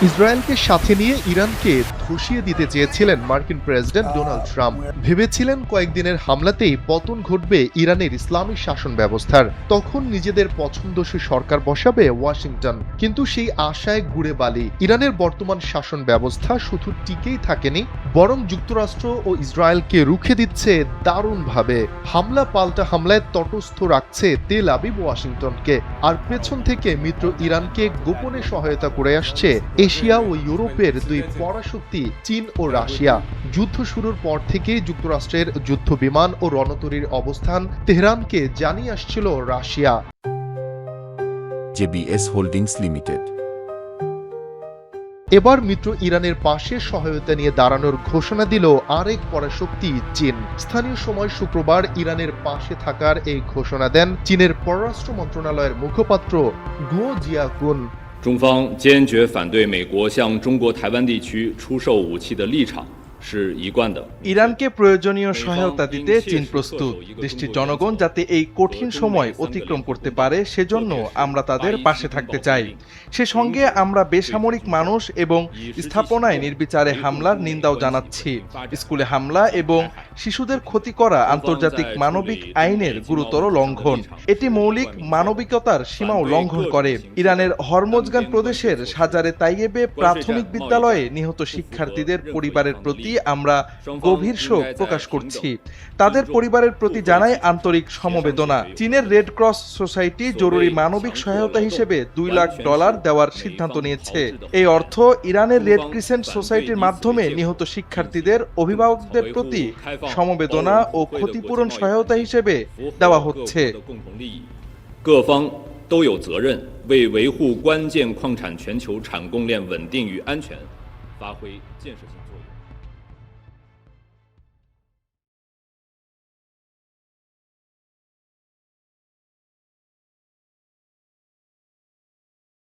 ইসরায়েলকে সাথে নিয়ে ইরানকে ধসিয়ে দিতে চেয়েছিলেন মার্কিন প্রেসিডেন্ট ডোনাল্ড ট্রাম্প। ভেবেছিলেন কয়েকদিনের হামলাতেই পতন ঘটবে ইরানের ইসলামী শাসন ব্যবস্থার, তখন নিজেদের পছন্দসই সরকার বসাবে ওয়াশিংটন। কিন্তু সেই আশায় গুড়ে বালি। ইরানের বর্তমান শাসন ব্যবস্থা শুধু টিকেই থাকেনি, বরং যুক্তরাষ্ট্র ও ইসরায়েলকে রুখে দিচ্ছে দারুণভাবে। হামলা পাল্টা হামলায় তটস্থ রাখছে তেল আবিব ওয়াশিংটনকে, আর পেছন থেকে মিত্র ইরানকে গোপনে সহায়তা করে আসছে এশিয়া ও ইউরোপের দুই পরাশক্তি চীন ও রাশিয়া। যুদ্ধ শুরুর পর থেকেই যুক্তরাষ্ট্রের যুদ্ধ বিমান ও রণতরীর অবস্থান তেহরানকে জানিয়ে আসছিল রাশিয়া। JBS হোল্ডিংস লিমিটেড এবার মিত্র ইরানের পাশে সহায়তা নিয়ে দাঁড়ানোর ঘোষণা দিল আরেক পরাশক্তি চীন। স্থানীয় সময় শুক্রবার ইরানের পাশে থাকার এই ঘোষণা দেন চীনের পররাষ্ট্র মন্ত্রণালয়ের মুখপাত্র গুও জিয়াকুন। 中方坚决反对美国向中国台湾地区出售武器的立场是一贯的。 ইরানকে প্রয়োজনীয় সহায়তা দিতে চীন প্রস্তুত। দেশটির জনগণ যাতে এই কঠিন সময় অতিক্রম করতে পারে সেজন্য আমরা তাদের পাশে থাকতে চাই। সে সঙ্গে আমরা বেসামরিক মানুষ এবং স্থাপনায় নির্বিচারে হামলার নিন্দাও জানাচ্ছি। স্কুলে হামলা এবং শিশুদের ক্ষতি করা আন্তর্জাতিক মানবিক আইনের গুরুতর লঙ্ঘন। এটি মৌলিক মানবিকতার সীমাও লঙ্ঘন করে। ইরানের হরমোজগান প্রদেশের সাজারে তাইয়েবে প্রাথমিক বিদ্যালয়ে নিহত শিক্ষার্থীদের পরিবারের প্রতি আমরা গভীর শোক প্রকাশ করছি। তাদের পরিবারের প্রতি জানাই আন্তরিক সমবেদনা। চীনের রেড ক্রস সোসাইটি জরুরি মানবিক সহায়তা হিসেবে $2 লাখ দেওয়ার সিদ্ধান্ত নিয়েছে। এই অর্থ ইরানের রেড ক্রিসেন্ট সোসাইটির মাধ্যমে নিহত শিক্ষার্থীদের অভিভাবকদের প্রতি সমবেদনা ও ক্ষতিপূরণ সহায়তা হিসেবে দেওয়া হচ্ছে। 各方都有责任为维护关键矿产全球产供链稳定与安全发挥建设性作用。